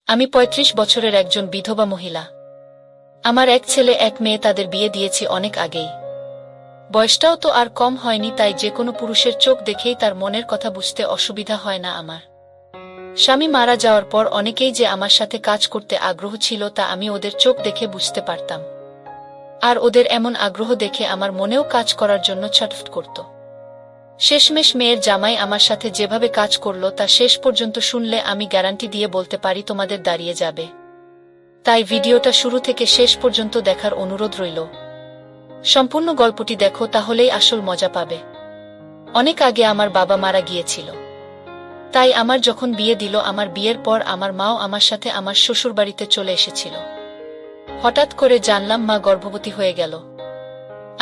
আমি ৩৫ বছরের একজন বিধবা মহিলা। আমার এক ছেলে এক মেয়ে, তাদের বিয়ে দিয়েছি অনেক আগেই। বয়সটাও তো আর কম হয়নি, তাই যে কোনো পুরুষের চোখ দেখেই তার মনের কথা বুঝতে অসুবিধা হয় না আমার। স্বামী মারা যাওয়ার পর অনেকেই যে আমার সাথে কাজ করতে আগ্রহ ছিল তা আমি ওদের চোখ দেখে বুঝতে পারতাম। আর ওদের এমন আগ্রহ দেখে আমার মনেও কাজ করার জন্য ছটফট করত। শেষমেশ মেয়ের জামাই আমার সাথে যেভাবে কাজ করলো তা শেষ পর্যন্ত শুনলে আমি গ্যারান্টি দিয়ে বলতে পারি তোমাদের দাঁড়িয়ে যাবে। তাই ভিডিওটা শুরু থেকে শেষ পর্যন্ত দেখার অনুরোধ রইল। সম্পূর্ণ গল্পটি দেখো, তাহলেই আসল মজা পাবে। অনেক আগে আমার বাবা মারা গিয়েছিল, তাই আমার যখন বিয়ে দিল, আমার বিয়ের পর আমার মাও আমার সাথে আমার শ্বশুরবাড়িতে চলে এসেছিল। হঠাৎ করে জানলাম মা গর্ভবতী হয়ে গেল।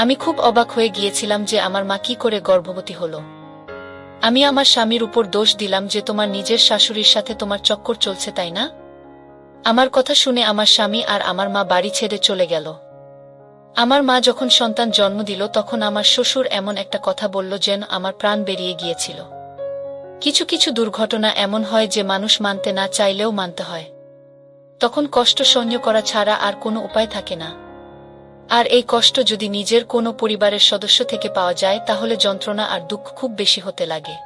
আমি খুব অবাক হয়ে গিয়েছিলাম যে আমার মা কি করে গর্ভবতী হলো। আমি আমার স্বামীর উপর দোষ দিলাম যে তোমার নিজের শাশুড়ির সাথে তোমার চক্কর চলছে, তাই না? আমার কথা শুনে আমার স্বামী আর আমার মা বাড়ি ছেড়ে চলে গেল। আমার মা যখন সন্তান জন্ম দিল তখন আমার শ্বশুর এমন একটা কথা বলল যেন আমার প্রাণ বেরিয়ে গিয়েছিল। কিছু কিছু দুর্ঘটনা এমন হয় যে মানুষ মানতে না চাইলেও মানতে হয়। তখন কষ্ট সহ্য করা ছাড়া আর কোনো উপায় থাকে না। আর এই কষ্ট যদি নিজের কোনো পরিবারের সদস্য থেকে পাওয়া যায় তাহলে যন্ত্রণা আর দুঃখ খুব বেশি হতে লাগে।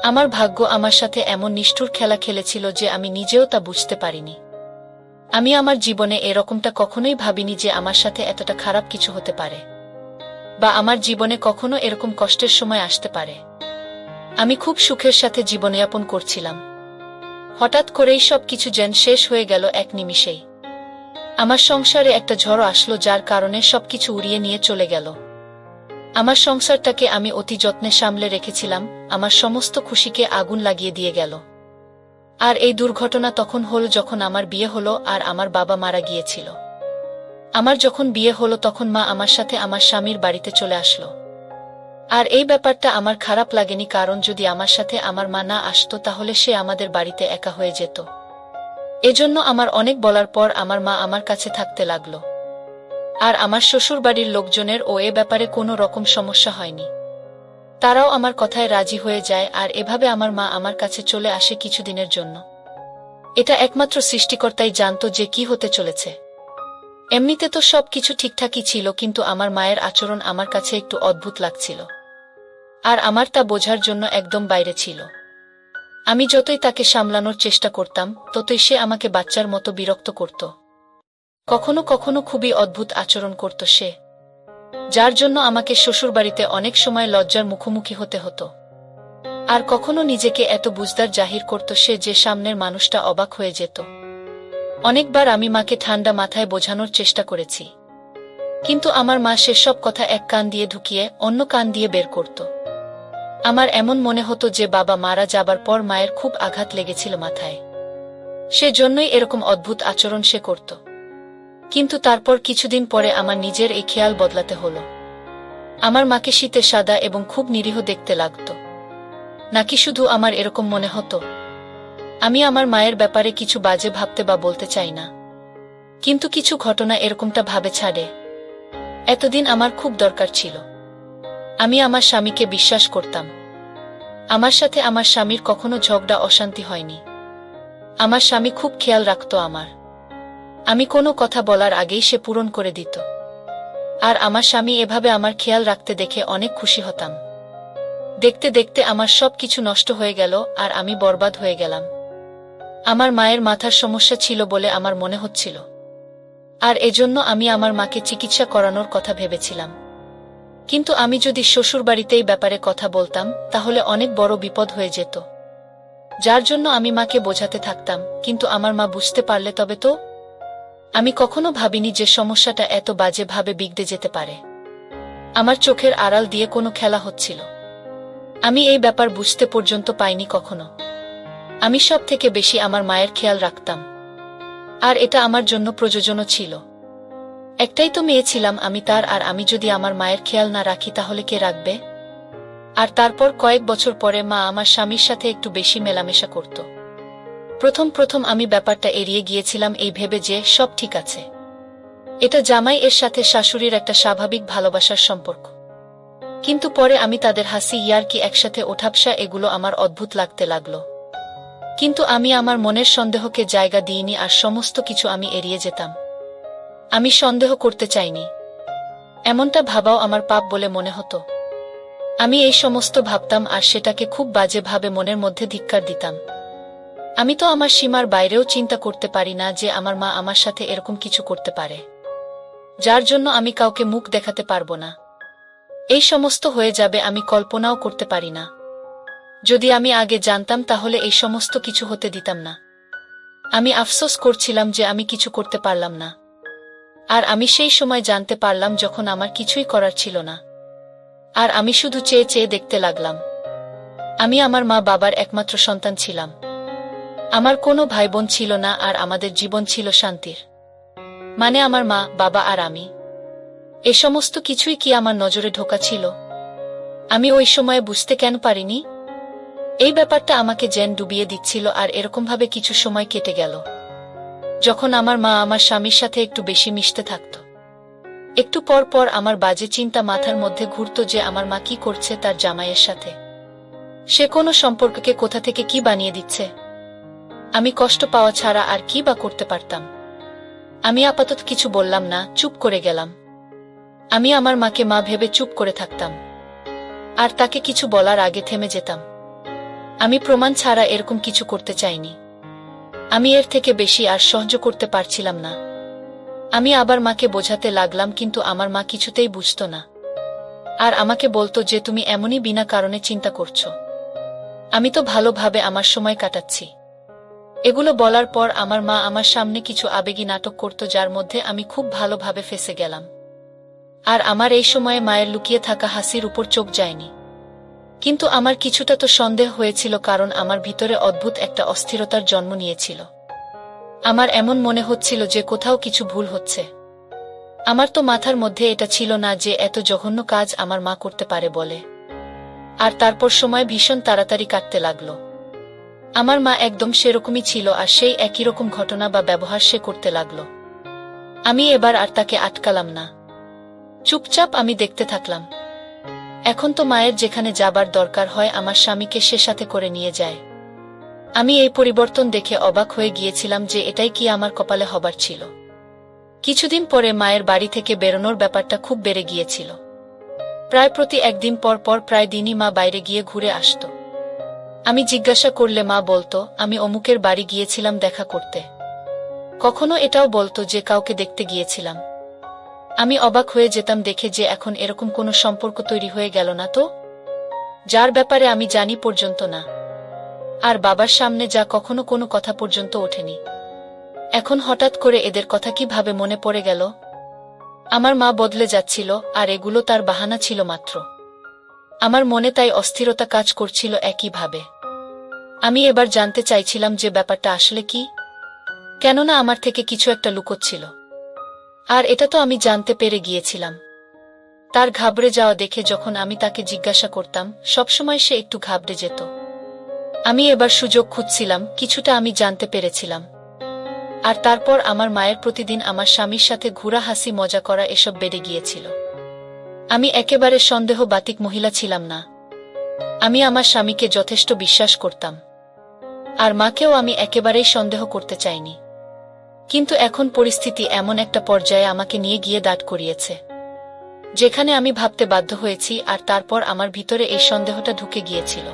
আমার ভাগ্য আমার সাথে এমন নিষ্ঠুর খেলা খেলেছিল যে আমি নিজেও তা বুঝতে পারিনি। আমি আমার জীবনে এরকমটা কখনোই ভাবিনি যে আমার সাথে এতটা খারাপ কিছু হতে পারে, বা আমার জীবনে কখনো এরকম কষ্টের সময় আসতে পারে। আমি খুব সুখের সাথে জীবনযাপন করছিলাম। হঠাৎ করেই সবকিছু যেন শেষ হয়ে গেল এক নিমিষেই। আমার সংসারে একটা ঝড় আসলো যার কারণে সবকিছু উড়িয়ে নিয়ে চলে গেল। আমার সংসারটাকে আমি অতি যত্নে সামলে রেখেছিলাম, আমার সমস্ত খুশিকে আগুন লাগিয়ে দিয়ে গেল। আর এই দুর্ঘটনা তখন হলো যখন আমার বিয়ে হলো আর আমার বাবা মারা গিয়েছিল। আমার যখন বিয়ে হলো তখন মা আমার সাথে আমার স্বামীর বাড়িতে চলে আসলো। আর এই ব্যাপারটা আমার খারাপ লাগেনি, কারণ যদি আমার সাথে আমার মা না আসতো তাহলে সে আমাদের বাড়িতে একা হয়ে যেত। এজন্য আমার অনেক বলার পর আমার মা আমার কাছে থাকতে লাগলো। আর আমার শ্বশুর বাড়ির লোকজনের এ ব্যাপারে কোনো রকম সমস্যা হয়নি। তারাও আমার কথায় রাজি হয়ে যায় আর এভাবে আমার মা আমার কাছে চলে আসে কিছুদিনের জন্য। এটা একমাত্র সৃষ্টিকর্তাই জানতো যে কি হতে চলেছে। এমনিতে তো সব কিছু ঠিকঠাকই ছিল, কিন্তু আমার মায়ের আচরণ আমার কাছে একটু অদ্ভুত লাগছিল। আর আমার তা বোঝার জন্য একদম বাইরে ছিল। আমি যতই তাকে সামলানোর চেষ্টা করতাম ততই সে আমাকে বাচ্চার মতো বিরক্ত করত। কখনো কখনো খুবই অদ্ভুত আচরণ করত সে, যার জন্য আমাকে শ্বশুরবাড়িতে অনেক সময় লজ্জার মুখোমুখি হতে হতো। আর কখনো নিজেকে এত বুঝদার জাহির করত সে যে সামনের মানুষটা অবাক হয়ে যেত। অনেকবার আমি মাকে ঠান্ডা মাথায় বোঝানোর চেষ্টা করেছি, কিন্তু আমার মা সেসব কথা এক কান দিয়ে ঢুকিয়ে অন্য কান দিয়ে বের করত। আমার এমন মনে হতো যে বাবা মারা যাবার পর মায়ের খুব আঘাত লেগেছিল মাথায়, সেজন্যই এরকম অদ্ভুত আচরণ সে করত। কিন্তু তারপর কিছুদিন পরে আমার নিজের এই খেয়াল বদলাতে হলো। আমার মাকে শীতে সাদা এবং খুব নিরীহ দেখতে লাগত। নাকি শুধু আমার এরকম মনে হতো? আমি আমার মায়ের ব্যাপারে কিছু বাজে ভাবতে বা বলতে চাই না, কিন্তু কিছু ঘটনা এরকমটা ভাবে ছাড়ে। এতদিন আমার খুব দরকার ছিল। আমি আমার স্বামীকে বিশ্বাস করতাম। আমার সাথে আমার স্বামীর কখনো ঝগড়া অশান্তি হয়নি। আমার স্বামী খুব খেয়াল রাখত আমার। আমি কোনো কথা বলার আগেই সে পূরণ করে দিত। আর আমার স্বামী এভাবে আমার খেয়াল রাখতে দেখে অনেক খুশি হতাম। দেখতে দেখতে আমার সব কিছু নষ্ট হয়ে গেল আর আমি বরবাদ হয়ে গেলাম। আমার মায়ের মাথার সমস্যা ছিল বলে আমার মনে হচ্ছিল, আর এজন্য আমি আমার মাকে চিকিৎসা করানোর কথা ভেবেছিলাম। কিন্তু আমি যদি শ্বশুরবাড়িতেই ব্যাপারে কথা বলতাম তাহলে অনেক বড় বিপদ হয়ে যেত, যার জন্য আমি মাকে বোঝাতে থাকতাম। কিন্তু আমার মা বুঝতে পারলে তবে তো? আমি কখনো ভাবিনি যে সমস্যাটা এত বাজে ভাবে বিগড়ে যেতে পারে। আমার চোখের আড়াল দিয়ে কোনো খেলা হচ্ছিল। আমি এই ব্যাপার বুঝতে পর্যন্ত পাইনি কখনো। আমি সব থেকে বেশি আমার মায়ের খেয়াল রাখতাম, আর এটা আমার জন্য প্রয়োজনও ছিল। একটাই তো মেয়ে ছিলাম আমি তার, আর আমি যদি আমার মায়ের খেয়াল না রাখি তাহলে কে রাখবে? আর তারপর কয়েক বছর পরে মা আমার স্বামীর সাথে একটু বেশি মেলামেশা করত। প্রথম প্রথম আমি ব্যাপারটা এড়িয়ে গিয়েছিলাম এই ভেবে যে সব ঠিক আছে, এটা জামাই এর সাথে শাশুড়ির একটা স্বাভাবিক ভালোবাসার সম্পর্ক। কিন্তু পরে আমি তাদের হাসি ইয়ার্কি একসাথে ওঠাবসা এগুলো আমার অদ্ভুত লাগতে লাগলো। কিন্তু আমি আমার মনের সন্দেহকে জায়গা দিইনি আর সমস্ত কিছু আমি এড়িয়ে যেতাম। আমি সন্দেহ করতে চাইনি, এমনটা ভাবাও আমার পাপ বলে মনে হতো। আমি এই সমস্ত ভাবতাম আর সেটাকে খুব বাজেভাবে মনের মধ্যে ধিক্কার দিতাম। আমি তো আমার সীমার বাইরেও চিন্তা করতে পারি না যে আমার মা আমার সাথে এরকম কিছু করতে পারে, যার জন্য আমি কাউকে মুখ দেখাতে পারবো না। এই সমস্ত হয়ে যাবে আমি কল্পনাও করতে পারি না। যদি আমি আগে জানতাম তাহলে এই সমস্ত কিছু হতে দিতাম না। আমি আফসোস করছিলাম যে আমি কিছু করতে পারলাম না। আর আমি সেই সময় জানতে পারলাম যখন আমার কিছুই করার ছিল না। আর আমি শুধু চেয়ে চেয়ে দেখতে লাগলাম। আমি আমার মা বাবার একমাত্র সন্তান ছিলাম। আমার কোনো ভাই বোন ছিল না আর আমাদের জীবন ছিল শান্তির। মানে আমার মা, বাবা আর আমি। এ সমস্ত কিছুই কি আমার নজরে ঢোকা ছিল? আমি ওই সময়ে বুঝতে কেন পারিনি? এই ব্যাপারটা আমাকে যেন ডুবিয়ে দিচ্ছিল। আর এরকমভাবে কিছু সময় কেটে গেল, যখন আমার মা আমার স্বামীর সাথে একটু বেশি মিশতে থাকত। একটু পর পর আমার বাজে চিন্তা মাথার মধ্যে ঘুরত যে আমার মা কি করছে তার জামাইয়ের সাথে। সে কোনো সম্পর্ককে কোথা থেকে কি বানিয়ে দিচ্ছে। আমি কষ্ট পাওয়া ছাড়া আর কি বা করতে পারতাম? আমি আপাতত কিছু বললাম না, চুপ করে গেলাম। আমি আমার মাকে মা ভেবে চুপ করে থাকতাম, আর তাকে কিছু বলার আগে থেমে যেতাম। আমি প্রমাণ ছাড়া এরকম কিছু করতে চাইনি। আমি এর থেকে বেশি আর সহ্য করতে পারছিলাম না। আমি আবার মাকে বোঝাতে লাগলাম, কিন্তু আমার মা কিছুতেই বুঝত না। আর আমাকে বলতো যে তুমি এমনই বিনা কারণে চিন্তা করছো, আমি তো ভালোভাবে আমার সময় কাটাচ্ছি। এগুলো বলার পর আমার মা আমার সামনে কিছু আবেগী নাটক করত, যার মধ্যে আমি খুব ভালোভাবে ফেঁসে গেলাম। আর আমার এই সময়ে মায়ের লুকিয়ে থাকা হাসির উপর চোখ যায়নি। কিন্তু আমার কিছুটা তো সন্দেহ হয়েছিল, কারণ আমার ভিতরে অদ্ভুত একটা অস্থিরতার জন্ম নিয়েছিল। আমার এমন মনে হচ্ছিল যে কোথাও কিছু ভুল হচ্ছে। আমার তো মাথার মধ্যে এটা ছিল না যে এত জঘন্য কাজ আমার মা করতে পারে বলে। আর তারপর সময় ভীষণ তাড়াতাড়ি কাটতে লাগলো। আমার মা একদম সেরকমই ছিল, আর সেই একই রকম ঘটনা বা ব্যবহার সে করতে লাগলো। আমি এবার আর তাকে আটকালাম না, চুপচাপ আমি দেখতে থাকলাম। এখন তো মায়ের যেখানে যাবার দরকার হয় আমার স্বামীকে সে সাথে করে নিয়ে যায়। আমি এই পরিবর্তন দেখে অবাক হয়ে গিয়েছিলাম যে এটাই কি আমার কপালে হবার ছিল। কিছুদিন পরে মায়ের বাড়ি থেকে বেরোনোর ব্যাপারটা খুব বেড়ে গিয়েছিল। প্রায় প্রতি একদিন পর পর প্রায় দিনই মা বাইরে গিয়ে ঘুরে আসত। আমি জিজ্ঞাসা করলে মা বলতো আমি অমুকের বাড়ি গিয়েছিলাম দেখা করতে। কখনো এটাও বলতো যে কাউকে দেখতে গিয়েছিলাম। আমি অবাক হয়ে যেতাম দেখে যে এখন এরকম কোনো সম্পর্ক তৈরি হয়ে গেল না তো, যার ব্যাপারে আমি জানি পর্যন্ত না। আর বাবার সামনে যা কখনো কোনো কথা পর্যন্ত ওঠেনি, এখন হঠাৎ করে এদের কথা কিভাবে মনে পড়ে গেল? আমার মা বদলে যাচ্ছিল, আর এগুলো তার বাহানা ছিল মাত্র। আমার মনে তাই অস্থিরতা কাজ করছিল একইভাবে। আমি এবার জানতে চাইছিলাম যে ব্যাপারটা আসলে কি, কেননা আমার থেকে কিছু একটা লুকোচ্ছিল। আর এটা তো আমি জানতে পেরে গিয়েছিলাম। তার ঘাবড়ে যাওয়া দেখে যখন আমি তাকে জিজ্ঞাসা করতাম, সবসময় সে একটু ঘাবড়ে যেত। আমি এবার সুযোগ খুঁজছিলাম, কিছুটা আমি জানতে পেরেছিলাম। আর তারপর আমার মায়ের প্রতিদিন আমার স্বামীর সাথে ঘুরা, হাসি মজা করা এসব বেড়ে গিয়েছিল। আমি একেবারে সন্দেহ বাতিক মহিলা ছিলাম না। আমি আমার স্বামীকে যথেষ্ট বিশ্বাস করতাম, আর মাকেও আমি একেবারেই সন্দেহ করতে চাইনি। কিন্তু এখন পরিস্থিতি এমন একটা পর্যায়ে আমাকে নিয়ে গিয়ে দাঁড় করিয়েছে, যেখানে আমি ভাবতে বাধ্য হয়েছি। আর তারপর আমার ভিতরে এই সন্দেহটা ঢুকে গিয়েছিল,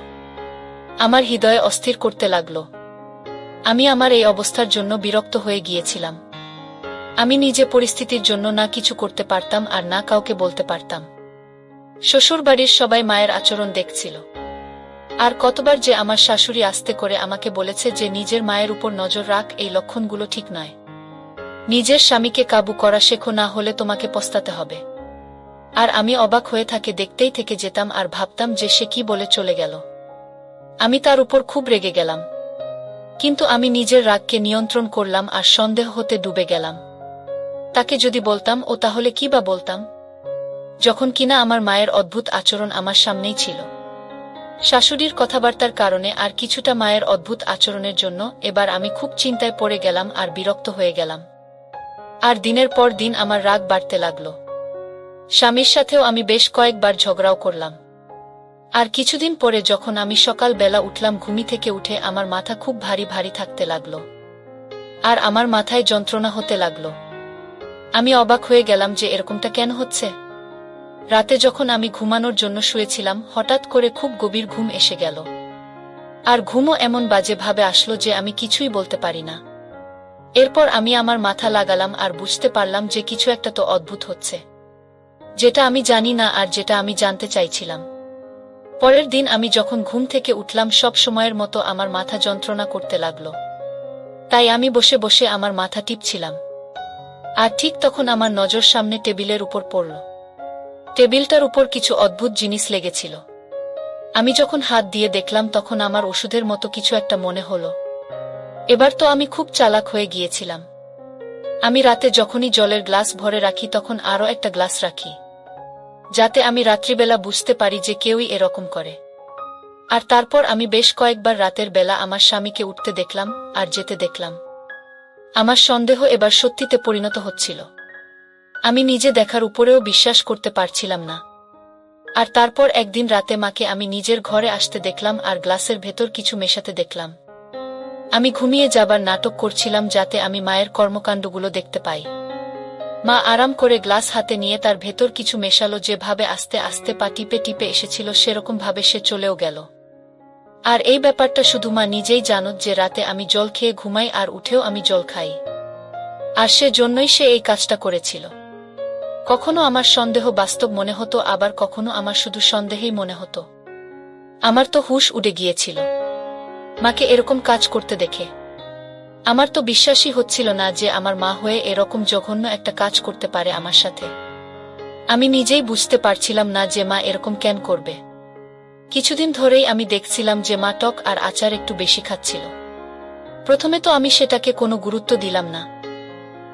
আমার হৃদয়ে অস্থির করতে লাগল। আমি আমার এই অবস্থার জন্য বিরক্ত হয়ে গিয়েছিলাম। আমি নিজে পরিস্থিতির জন্য না কিছু করতে পারতাম আর না কাউকে বলতে পারতাম। শ্বশুরবাড়ির সবাই মায়ের আচরণ দেখছিল। আর কতবার যে আমার শাশুড়ি আস্তে করে আমাকে বলেছে যে নিজের মায়ের উপর নজর রাখ, এই লক্ষণগুলো ঠিক নয়। নিজের স্বামীকে কাবু করা শেখো, না হলে তোমাকে পস্তাতে হবে। আর আমি অবাক হয়ে থাকে দেখতেই থেকে যেতাম আর ভাবতাম যে সে কি বলে চলে গেল। আমি তার উপর খুব রেগে গেলাম, কিন্তু আমি নিজের রাগকে নিয়ন্ত্রণ করলাম আর সন্দেহ হতে ডুবে গেলাম। তাকে যদি বলতাম, ও তাহলে কি বা বলতাম, যখন কিনা আমার মায়ের অদ্ভুত আচরণ আমার সামনেই ছিল। শাশুড়ির কথাবার্তার কারণে আর কিছুটা মায়ের অদ্ভুত আচরণের জন্য এবার আমি খুব চিন্তায় পড়ে গেলাম আর বিরক্ত হয়ে গেলাম। আর দিনের পর দিন আমার রাগ বাড়তে লাগল। স্বামীর সাথেও আমি বেশ কয়েকবার ঝগড়াও করলাম। আর কিছুদিন পরে যখন আমি সকাল বেলা উঠলাম, ঘুমি থেকে উঠে আমার মাথা খুব ভারী ভারী থাকতে লাগলো আর আমার মাথায় যন্ত্রণা হতে লাগলো। আমি অবাক হয়ে গেলাম যে এরকমটা কেন হচ্ছে। রাতে যখন আমি ঘুমানোর জন্য শুয়েছিলাম, হঠাৎ করে খুব গভীর ঘুম এসে গেল। আর ঘুমও এমন বাজে ভাবে আসলো যে আমি কিছুই বলতে পারি না। এরপর আমি আমার মাথা লাগালাম আর বুঝতে পারলাম যে কিছু একটা তো অদ্ভুত হচ্ছে, যেটা আমি জানি না আর যেটা আমি জানতে চাইছিলাম। পরের দিন আমি যখন ঘুম থেকে উঠলাম, সব সময়ের মতো আমার মাথা যন্ত্রণা করতে লাগলো। তাই আমি বসে বসে আমার মাথা টিপছিলাম। আর ঠিক তখন আমার নজর সামনে টেবিলের উপর পড়ল। টেবিলটার উপর কিছু অদ্ভুত জিনিস লেগেছিল। আমি যখন হাত দিয়ে দেখলাম, তখন আমার ওষুধের মতো কিছু একটা মনে হলো। এবার তো আমি খুব চালাক হয়ে গিয়েছিলাম। আমি রাতে যখনই জলের গ্লাস ভরে রাখি, তখন আরও একটা গ্লাস রাখি, যাতে আমি রাত্রিবেলা বুঝতে পারি যে কেউই এরকম করে। আর তারপর আমি বেশ কয়েকবার রাতের বেলা আমার স্বামীকে উঠতে দেখলাম আর যেতে দেখলাম। আমার সন্দেহ এবার সত্যিতে পরিণত হচ্ছিল। আমি নিজে দেখার উপরেও বিশ্বাস করতে পারছিলাম না। আর তারপর একদিন রাতে মাকে আমি নিজের ঘরে আসতে দেখলাম আর গ্লাসের ভেতর কিছু মেশাতে দেখলাম। আমি ঘুমিয়ে যাবার নাটক করছিলাম যাতে আমি মায়ের কর্মকাণ্ডগুলো দেখতে পাই। মা আরাম করে গ্লাস হাতে নিয়ে তার ভেতর কিছু মেশালো, যেভাবে আস্তে আস্তে পা টিপে টিপে এসেছিল সেরকম ভাবে সে চলেও গেল। আর এই ব্যাপারটা শুধু মা নিজেই জানত যে রাতে আমি জল খেয়ে ঘুমাই আর উঠেও আমি জল খাই। আর সে জন্যই সে এই কাজটা করেছিল। কখনো আমার সন্দেহ বাস্তব মনে হতো, আবার কখনো আমার শুধু সন্দেহেই মনে হতো। আমার তো হুঁশ উড়ে গিয়েছিল মাকে এরকম কাজ করতে দেখে। আমার তো বিশ্বাসই হচ্ছিল না যে আমার মা হয়ে এরকম জঘন্য একটা কাজ করতে পারে আমার সাথে। আমি নিজেই বুঝতে পারছিলাম না যে মা এরকম কেন করবে। কিছুদিন ধরেই আমি দেখছিলাম যে মা টক আর আচার একটু বেশি খাচ্ছিল। প্রথমে তো আমি সেটাকে কোনো গুরুত্ব দিলাম না।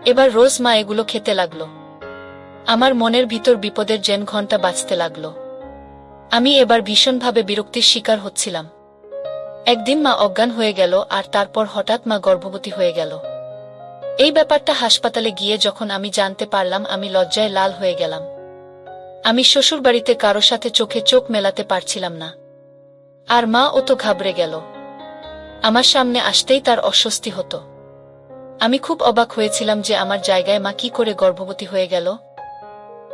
এবার রোজ মা এগুলো খেতে লাগলো। আমার মনের ভিতর বিপদের যেন ঘণ্টা বাজতে লাগলো। আমি এবার ভীষণভাবে বিরক্তির শিকার হচ্ছিলাম। একদিন মা অজ্ঞান হয়ে গেল আর তারপর হঠাৎ মা গর্ভবতী হয়ে গেল। এই ব্যাপারটা হাসপাতালে গিয়ে যখন আমি জানতে পারলাম, আমি লজ্জায় লাল হয়ে গেলাম। আমি শ্বশুরবাড়িতে কারো সাথে চোখে চোখ মেলাতে পারছিলাম না। আর মা ও তো ঘাবড়ে গেল। আমার সামনে আসতেই তার অস্বস্তি হতো। আমি খুব অবাক হয়েছিলাম যে আমার জায়গায় মা কি করে গর্ভবতী হয়ে গেল।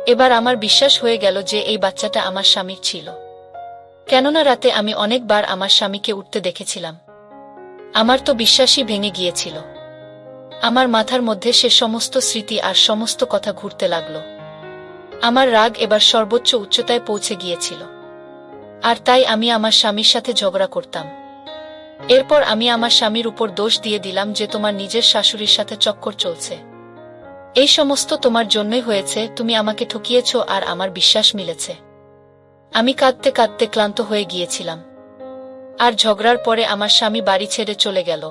এবার আমার বিশ্বাস হয়ে গেল যে এই বাচ্চাটা আমার স্বামীর ছিল। কেননা রাতে আমি অনেকবার আমার স্বামীকে উঠতে দেখেছিলাম। আমার তো বিশ্বাসই ভেঙে গিয়েছিল। আমার মাথার মধ্যে সে সমস্ত স্মৃতি আর সমস্ত কথা ঘুরতে লাগলো। আমার রাগ এবার সর্বোচ্চ উচ্চতায় পৌঁছে গিয়েছিল। আর তাই আমি আমার স্বামীর সাথে ঝগড়া করতাম। এরপর আমি আমার স্বামীর উপর দোষ দিয়ে দিলাম যে তোমার নিজের শাশুড়ির সাথে চক্কর চলছে। এই সমস্ত তোমার জন্যই হয়েছে, তুমি আমাকে ঠকিয়েছ আর আমার বিশ্বাস মিলেছে। আমি কাঁদতে কাঁদতে ক্লান্ত হয়ে গিয়েছিলাম। আর ঝগড়ার পরে আমার স্বামী বাড়ি ছেড়ে চলে গেল।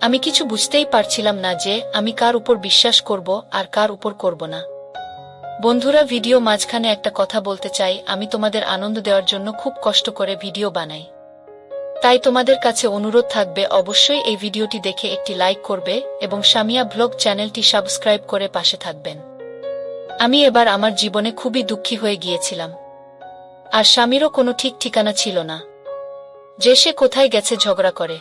আমি কিছু বুঝতেই পারছিলাম না যে আমি কার উপর বিশ্বাস করব আর কার উপর করব না। বন্ধুরা, ভিডিও মাঝখানে একটা কথা বলতে চাই। আমি তোমাদের আনন্দ দেওয়ার জন্য খুব কষ্ট করে ভিডিও বানাই। তাই তোমাদের কাছে অনুরোধ থাকবে, অবশ্যই এই ভিডিওটি দেখে একটি লাইক করবে এবং সামিয়া ব্লগ চ্যানেলটি সাবস্ক্রাইব করে পাশে থাকবেন। আমি এবার আমার জীবনে খুবই দুঃখী হয়ে গিয়েছিলাম। আর স্বামীরও কোনো ঠিক ঠিকানা ছিল না যে সে কোথায় গেছে ঝগড়া করে।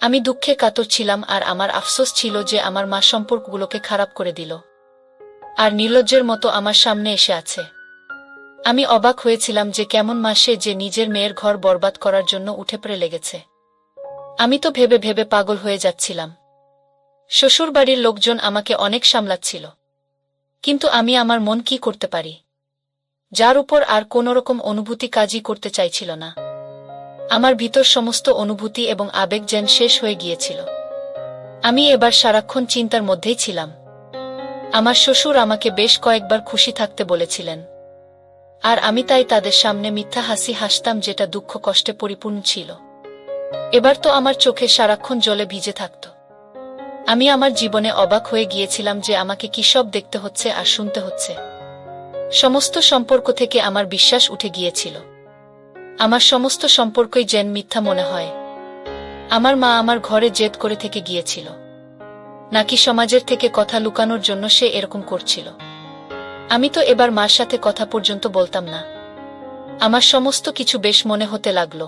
আমি দুঃখে কাতর ছিলাম আর আমার আফসোস ছিল যে আমার মা সম্পর্কগুলোকে খারাপ করে দিল আর নির্লজ্জের মতো আমার সামনে এসে আছে। আমি অবাক হয়েছিলাম যে কেমন মা সে, যে নিজের মেয়ের ঘর বরবাদ করার জন্য উঠে পড়ে লেগেছে। আমি তো ভেবে ভেবে পাগল হয়ে যাচ্ছিলাম। শ্বশুরবাড়ির লোকজন আমাকে অনেক সামলাচ্ছিল, কিন্তু আমি আমার মন কি করতে পারি, যার উপর আর কোনোরকম অনুভূতি কাজই করতে চাইছিল না। আমার ভিতর সমস্ত অনুভূতি এবং আবেগ যেন শেষ হয়ে গিয়েছিল। আমি এবার সারাক্ষণ চিন্তার মধ্যেই ছিলাম। আমার শ্বশুর আমাকে বেশ কয়েকবার খুশি থাকতে বলেছিলেন, আর আমি তাই তাদের সামনে মিথ্যা হাসি হাসতাম, যেটা দুঃখ কষ্টে পরিপূর্ণ ছিল। এবার তো আমার চোখে সারাক্ষণ জলে ভিজে থাকত। আমি আমার জীবনে অবাক হয়ে গিয়েছিলাম যে আমাকে কি সব দেখতে হচ্ছে আর শুনতে হচ্ছে। সমস্ত সম্পর্ক থেকে আমার বিশ্বাস উঠে গিয়েছিল। আমার সমস্ত সম্পর্কই যেন মিথ্যা মনে হয়। আমার মা আমার ঘরে জেদ করে থেকে গিয়েছিল, নাকি সমাজের থেকে কথা লুকানোর জন্য সে এরকম করছিল। আমি তো এবার মার সাথে কথা পর্যন্ত বলতাম না। আমার সমস্ত কিছু বেশ মনে হতে লাগল।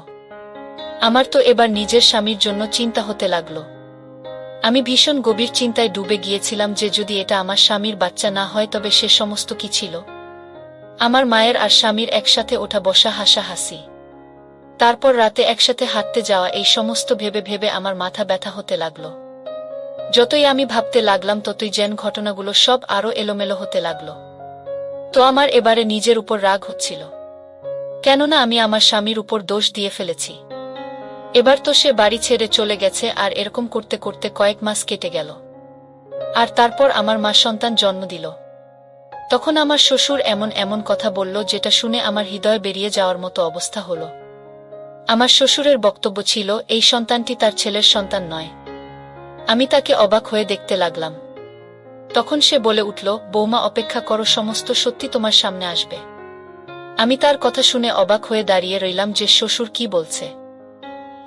আমার তো এবার নিজের স্বামীর জন্য চিন্তা হতে লাগল। আমি ভীষণ গভীর চিন্তায় ডুবে গিয়েছিলাম যে যদি এটা আমার স্বামীর বাচ্চা না হয় তবে সে সমস্ত কি ছিল। আমার মায়ের আর স্বামীর একসাথে ওঠা বসা হাসাহাসি, তারপর রাতে একসাথে হাঁটতে যাওয়া, এই সমস্ত ভেবে ভেবে আমার মাথা ব্যথা হতে লাগল। যতই আমি ভাবতে লাগলাম ততই যেন ঘটনাগুলো সব আরো এলোমেলো হতে লাগল। তো আমার এবারে নিজের উপর রাগ হচ্ছিল, কেননা আমি আমার স্বামীর উপর দোষ দিয়ে ফেলেছি। এবার তো সে বাড়ি ছেড়ে চলে গেছে, আর এরকম করতে করতে কয়েক মাস কেটে গেল। আর তারপর আমার মা সন্তান জন্ম দিল। তখন আমার শ্বশুর এমন এমন কথা বলল যেটা শুনে আমার হৃদয় বেরিয়ে যাওয়ার মতো অবস্থা হলো। আমার শ্বশুরের বক্তব্য ছিল এই সন্তানটি তার ছেলের সন্তান নয়। আমি তাকে অবাক হয়ে দেখতে লাগলাম। তখন সে বলে উঠল, বৌমা অপেক্ষা করো, সমস্ত সত্যি তোমার সামনে আসবে। আমি তার কথা শুনে অবাক হয়ে দাঁড়িয়ে রইলাম যে শ্বশুর কি বলছে,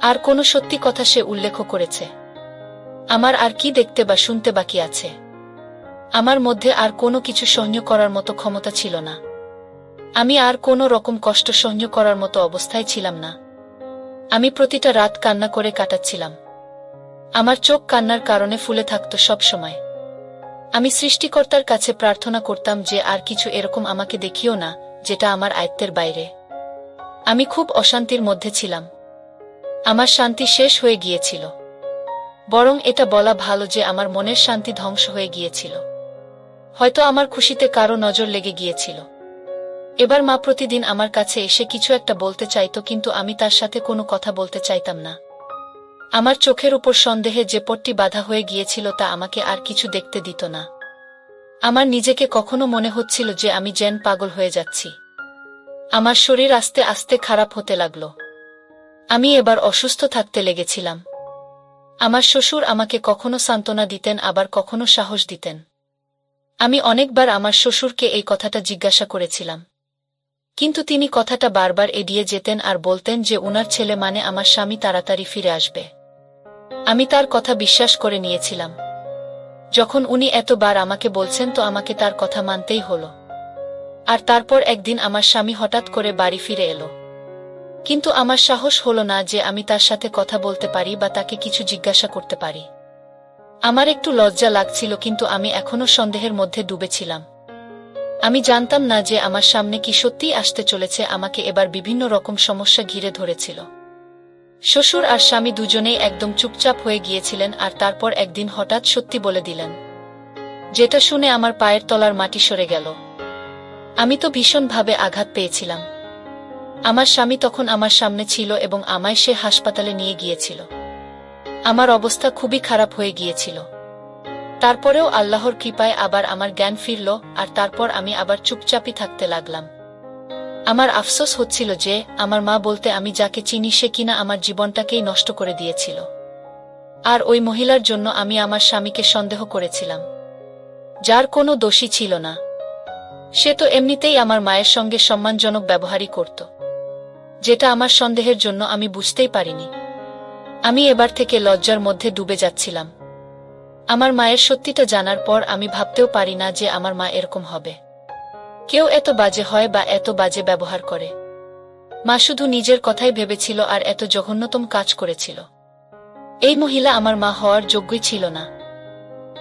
আর কোনো সত্যি কথা সে উল্লেখ করেছে। আমার আর কি দেখতে বা শুনতে বাকি আছে? আমার মধ্যে আর কোনো কিছু সহ্য করার মতো ক্ষমতা ছিল না। আমি আর কোনো রকম কষ্ট সহ্য করার মতো অবস্থায় ছিলাম না। আমি প্রতিটা রাত কান্না করে কাটাচ্ছিলাম। আমার চোখ কান্নার কারণে ফুলে থাকত সব সময়। আমি সৃষ্টিকর্তার কাছে প্রার্থনা করতাম যে আর কিছু এরকম আমাকে দেখিও না যেটা আমার আয়ত্তের বাইরে। আমি খুব অশান্তির মধ্যে ছিলাম। আমার শান্তি শেষ হয়ে গিয়েছিল। বরং এটা বলা ভালো যে আমার মনের শান্তি ধ্বংস হয়ে গিয়েছিল। হয়তো আমার খুশিতে কারো নজর লেগে গিয়েছিল। এবার মা প্রতিদিন আমার কাছে এসে কিছু একটা বলতে চাইত, কিন্তু আমি তার সাথে কোনো কথা বলতে চাইতাম না। আমার চোখের উপর সন্দেহে যে পট্টি বাঁধা হয়ে গিয়েছিল তা আমাকে আর কিছু দেখতে দিত না। আমার নিজেকে কখনো মনে হচ্ছিল যে আমি যেন পাগল হয়ে যাচ্ছি। আমার শরীর আস্তে আস্তে খারাপ হতে লাগল। আমি এবার অসুস্থ থাকতে লেগেছিলাম। আমার শ্বশুর আমাকে কখনো সান্ত্বনা দিতেন, আবার কখনো সাহস দিতেন। আমি অনেকবার আমার শ্বশুরকে এই কথাটা জিজ্ঞাসা করেছিলাম, কিন্তু তিনি কথাটা বারবার এড়িয়ে যেতেন আর বলতেন যে উনার ছেলে মানে আমার স্বামী তাড়াতাড়ি ফিরে আসবে। আমি তার কথা বিশ্বাস করে নিয়েছিলাম। যখন উনি এতবার আমাকে বলছেন তো আমাকে তার কথা মানতেই হলো। আর তারপর একদিন আমার স্বামী হঠাৎ করে বাড়ি ফিরে এলো। কিন্তু আমার সাহস হলো না যে আমি তার সাথে কথা বলতে পারি বা তাকে কিছু জিজ্ঞাসা করতে পারি। আমার একটু লজ্জা লাগছিল, কিন্তু আমি এখনো সন্দেহের মধ্যে ডুবেছিলাম। আমি জানতাম না যে আমার সামনে কি সত্যিই আসতে চলেছে। আমাকে এবার বিভিন্ন রকম সমস্যা ঘিরে ধরেছিল। শ্বশুর আর স্বামী দুজনেই একদম চুপচাপ হয়ে গিয়েছিলেন, আর তারপর একদিন হঠাৎ সত্যি বলে দিলেন, যেটা শুনে আমার পায়ের তলার মাটি সরে গেল। আমি তো ভীষণভাবে আঘাত পেয়েছিলাম। আমার স্বামী তখন আমার সামনে ছিল এবং আমায় সে হাসপাতালে নিয়ে গিয়েছিল। আমার অবস্থা খুবই খারাপ হয়ে গিয়েছিল। তারপরেও আল্লাহর কৃপায় আবার আমার জ্ঞান ফিরল, আর তারপর আমি আবার চুপচাপই থাকতে লাগলাম। আমার আফসোস হচ্ছিল যে আমার মা বলতে আমি যাকে চিনি সে কিনা আমার জীবনটাকেই নষ্ট করে দিয়েছিল। আর ওই মহিলার জন্য আমি আমার স্বামীকে সন্দেহ করেছিলাম, যার কোনো দোষী ছিল না। সে তো এমনিতেই আমার মায়ের সঙ্গে সম্মানজনক ব্যবহারই করত, যেটা আমার সন্দেহের জন্য আমি বুঝতেই পারিনি। আমি এবার থেকে লজ্জার মধ্যে ডুবে যাচ্ছিলাম। আমার মায়ের সত্যিটা জানার পর আমি ভাবতেও পারি না যে আমার মা এরকম হবে। কেউ এত বাজে হয় বা এত বাজে ব্যবহার করে। মা শুধু নিজের কথাই ভেবেছিল আর এত জঘন্যতম কাজ করেছিল। এই মহিলা আমার মা হওয়ার যোগ্যই ছিল না।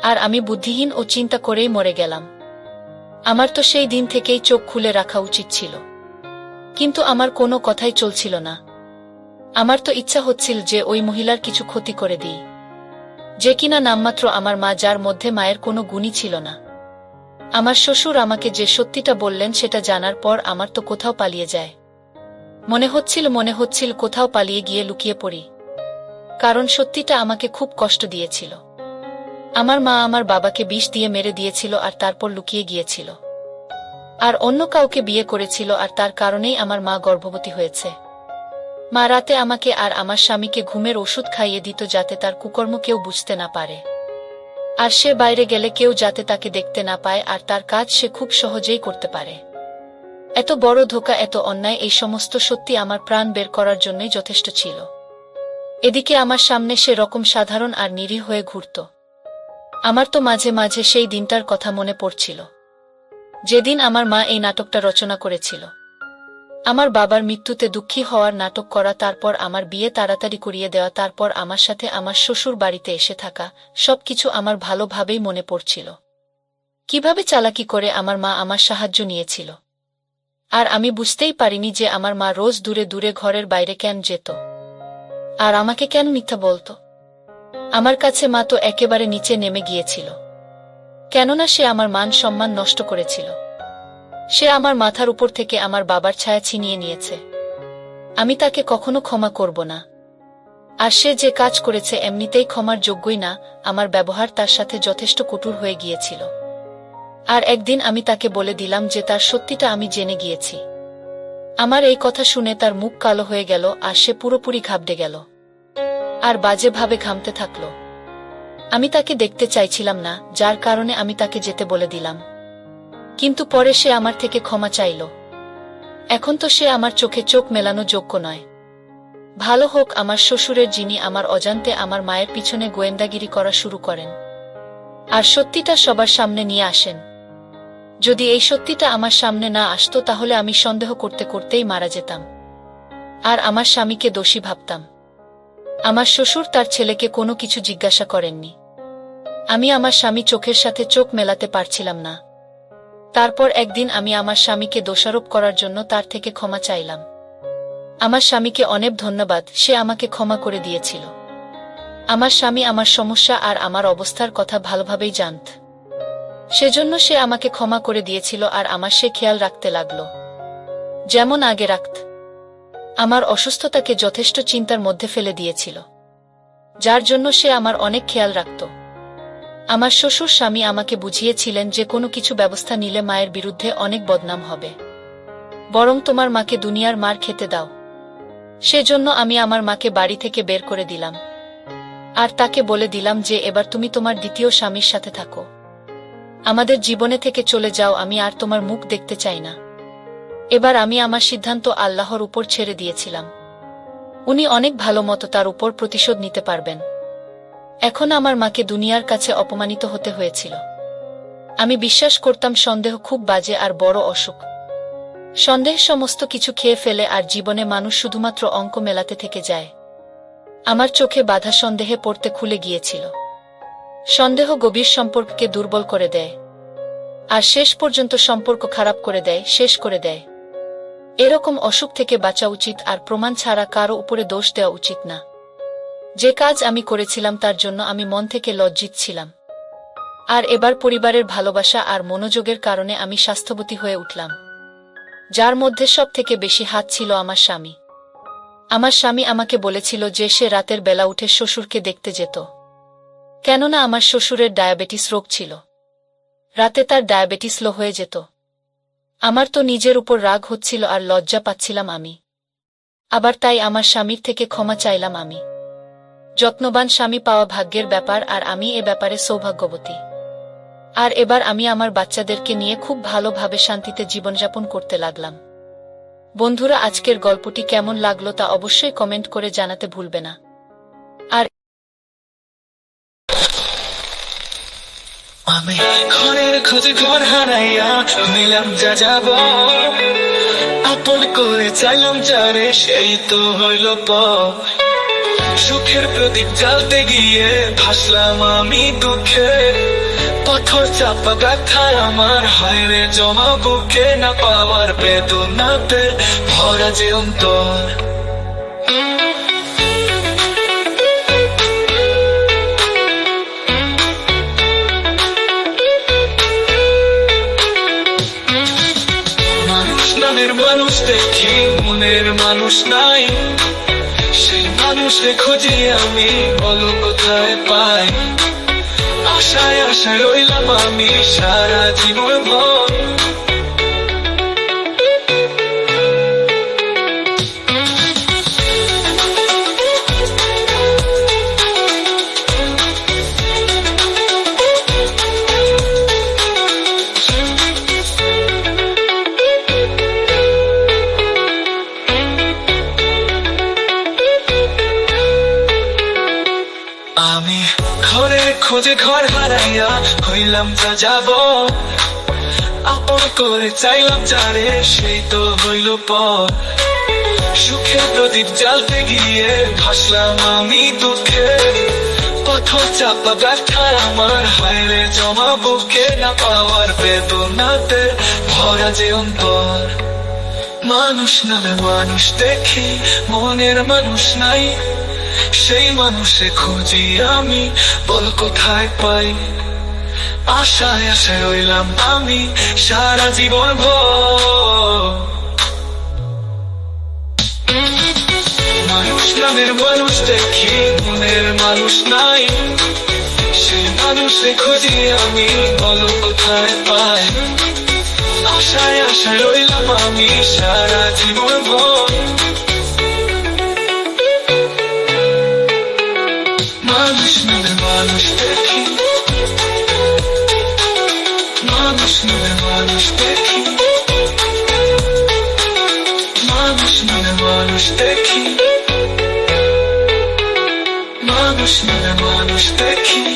আর আমি বুদ্ধিহীন ও চিন্তা করেই মরে গেলাম। আমার তো সেই দিন থেকেই চোখ খুলে রাখা উচিত ছিল, কিন্তু আমার কোনো কথাই চলছিল না। আমার তো ইচ্ছা হচ্ছিল যে ওই মহিলার কিছু ক্ষতি করে দিই, যে কিনা নামমাত্র আমার মা, যার মধ্যে মায়ের কোনো গুণই ছিল না। আমার শ্বশুর আমাকে যে সত্যিটা বললেন সেটা জানার পর আমার তো কোথাও পালিয়ে যায় মনে হচ্ছিল কোথাও পালিয়ে গিয়ে লুকিয়ে পড়ি, কারণ সত্যিটা আমাকে খুব কষ্ট দিয়েছিল। আমার মা আমার বাবাকে বিষ দিয়ে মেরে দিয়েছিল আর তারপর লুকিয়ে গিয়েছিল, আর অন্য কাউকে বিয়ে করেছিল, আর তার কারণেই আমার মা গর্ভবতী হয়েছে। মা রাতে আমাকে আর আমার স্বামীকে ঘুমের ওষুধ খাইয়ে দিত যাতে তার কুকর্ম কেউ বুঝতে না পারে, আর সে বাইরে গেলে কেউ যাতে তাকে দেখতে না পায়, আর তার কাজ সে খুব সহজেই করতে পারে। এত বড় ধোঁকা, এত অন্যায়, এই সমস্ত সত্যি আমার প্রাণ বের করার জন্যই যথেষ্ট ছিল। এদিকে আমার সামনে সে রকম সাধারণ আর নিরীহ হয়ে ঘুরত। আমার তো মাঝে মাঝে সেই দিনটার কথা মনে পড়ছিল, যেদিন আমার মা এই নাটকটা রচনা করেছিল। আমার বাবার মৃত্যুতে দুঃখী হওয়ার নাটক করা, তারপর আমার বিয়ে তাড়াতাড়ি করিয়ে দেওয়া, তারপর আমার সাথে আমার শ্বশুর বাড়িতে এসে থাকা, সবকিছু আমার ভালোভাবেই মনে পড়ছিল। কিভাবে চালাকি করে আমার মা আমার সাহায্য নিয়েছিল। আর আমি বুঝতেই পারিনি যে আমার মা রোজ দূরে দূরে ঘরের বাইরে কেন যেত, আর আমাকে কেন মিথ্যা বলত। আমার কাছে মা তো একেবারে নিচে নেমে গিয়েছিল, কেননা সে আমার মান সম্মান নষ্ট করেছিল। সে আমার মাথার উপর থেকে আমার বাবার ছায়া ছিনিয়ে নিয়েছে। আমি তাকে কখনো ক্ষমা করব না। আর সে যে কাজ করেছে এমনিতেই ক্ষমার যোগ্যই না। আমার ব্যবহার তার সাথে যথেষ্ট কঠোর হয়ে গিয়েছিল। আর একদিন আমি তাকে বলে দিলাম যে তার সত্যিটা আমি জেনে গিয়েছি। আমার এই কথা শুনে তার মুখ কালো হয়ে গেল, আর সে পুরোপুরি ঘাবড়ে গেল আর বাজেভাবে ঘামতে থাকল। আমি তাকে দেখতে চাইছিলাম না, যার কারণে আমি তাকে যেতে বলে দিলাম। কিন্তু পরে সে আমার থেকে ক্ষমা চাইল। এখন তো সে আমার চোখে চোখ মেলানো যোগ্য নয়। ভালো হোক আমার শ্বশুরের, যিনি আমার অজান্তে আমার মায়ের পিছনে গোয়েন্দাগিরি করা শুরু করেন আর সত্যিটা সবার সামনে নিয়ে আসেন। যদি এই সত্যিটা আমার সামনে না আসতো তাহলে আমি সন্দেহ করতে করতেই মারা যেতাম আর আমার স্বামীকে দোষী ভাবতাম। আমার শ্বশুর তার ছেলেকে কোনো কিছু জিজ্ঞাসা করেননি। আমি আমার স্বামী চোখের সাথে চোখ মেলাতে পারছিলাম না। তারপর একদিন আমি আমার স্বামীকে দোষারোপ করার জন্য তার থেকে ক্ষমা চাইলাম। আমার স্বামীকে অনেক ধন্যবাদ, সে আমাকে ক্ষমা করে দিয়েছিল। আমার স্বামী আমার সমস্যা আর আমার অবস্থার কথা ভালোভাবেই জানত, সেজন্য সে আমাকে ক্ষমা করে দিয়েছিল আর আমার সে খেয়াল রাখতে লাগল, যেমন আগে রাখত। আমার অসুস্থতাকে যথেষ্ট চিন্তার মধ্যে ফেলে দিয়েছিল, যার জন্য সে আমার অনেক খেয়াল রাখত। আমার শ্বশুর স্বামী আমাকে বুঝিয়েছিলেন যে কোনো কিছু ব্যবস্থা নিলে মায়ের বিরুদ্ধে অনেক বদনাম হবে, বরং তোমার মাকে দুনিয়ার মার খেতে দাও। সেজন্য আমি আমার মাকে বাড়ি থেকে বের করে দিলাম আর তাকে বলে দিলাম যে এবার তুমি তোমার দ্বিতীয় স্বামীর সাথে থাকো, আমাদের জীবনে থেকে চলে যাও, আমি আর তোমার মুখ দেখতে চাই না। এবার আমি আমার সিদ্ধান্ত আল্লাহর উপর ছেড়ে দিয়েছিলাম। উনি অনেক ভালো মতো তার উপর প্রতিশোধ নিতে পারবেন। এখন আমার মাকে দুনিয়ার কাছে অপমানিত হতে হয়েছিল। আমি বিশ্বাস করতাম সন্দেহ খুব বাজে আর বড় অসুখ। সন্দেহ সমস্ত কিছু খেয়ে ফেলে আর জীবনে মানুষ শুধুমাত্র অঙ্ক মেলাতে থেকে যায়। আমার চোখে বাধা সন্দেহে পড়তে খুলে গিয়েছিল। সন্দেহ গভীর সম্পর্ককে দুর্বল করে দেয় আর শেষ পর্যন্ত সম্পর্ক খারাপ করে দেয়, শেষ করে দেয়। এরকম অসুখ থেকে বাঁচা উচিত আর প্রমাণ ছাড়া কারো উপরে দোষ দেওয়া উচিত না। যে কাজ আমি করেছিলাম তার জন্য আমি মন থেকে লজ্জিত ছিলাম। আর এবার পরিবারের ভালোবাসা আর মনোযোগের কারণে আমি স্বাস্থ্যবতী হয়ে উঠলাম, যার মধ্যে সব থেকে বেশি হাত ছিল আমার স্বামী। আমার স্বামী আমাকে বলেছিল যে সে রাতের বেলা উঠে শ্বশুরকে দেখতে যেত, কেননা আমার শ্বশুরের ডায়াবেটিস রোগ ছিল। রাতে তার ডায়াবেটিস লো হয়ে যেত। আমার তো নিজের উপর রাগ হচ্ছিল আর লজ্জা পাচ্ছিলাম আমি। আবার তাই আমার স্বামীর থেকে ক্ষমা চাইলাম আমি। যত্নবান স্বামী পাওয়া ভাগ্যের ব্যাপার আর আমি এ ব্যাপারে সৌভাগ্যবতী। আর এবার আমি আমার বাচ্চাদেরকে নিয়ে খুব ভালোভাবে শান্তিতে জীবনযাপন করতে লাগলাম। বন্ধুরা, আজকের গল্পটি কেমন লাগলো তা অবশ্যই কমেন্ট করে জানাতে ভুলবে না। আর আমি ঘরের খোঁজে ঘর হারাইয়া মিলাম যা যাব, আপন করে চাইলাম যারে সেই তো হইল পর। সুখের প্রদীপ জ্বালতে গিয়ে ভাসলাম আমি দুঃখে, পাথর চাপা ব্যথা আমার হয় রে জমা বুকে, না পাওয়ার বেদনাতে ভরা যে অন্তর। মানুষ দেখি মনের মানুষ নাই, সেই মানুষে খুঁজি আমি, বলো কোথায় পাই। আশায় আশায় রইলাম আমি সারা জীবন ভর। আমি ঘরের খোঁজে ঘর হারাইয়া হইলাম যা যাব, আপন করে চাইলাম যারে সেই তো হইল পর। সুখের প্রদীপ জ্বালতে গিয়ে ভাসলাম আমি দুঃখে, পথর চাপা ব্যথা আমার হায়রে জমা বুকে, না পাওয়ার বেদনাতে ভরা যে অন্তর। মানুষ নামে মানুষ দেখি, মনের মানুষ নাই, সেই মানুষে খুঁজি আমি, বল কোথায় পাই। আশায় আশায় রইলাম আমি সারা জীবন ভর। মানুষ নামের মানুষ দেখি, মনের মানুষ নাই, সেই মানুষে খুঁজি আমি, বল কোথায় পাই। আশায় আশায় রইলাম আমি সারা জীবন ভর। মানুষ নামে মানুষ দেখি, মানুষ নামে মানুষ দেখি, মানুষ নামে মানুষ দেখি, মানুষ নামে মানুষ দেখি।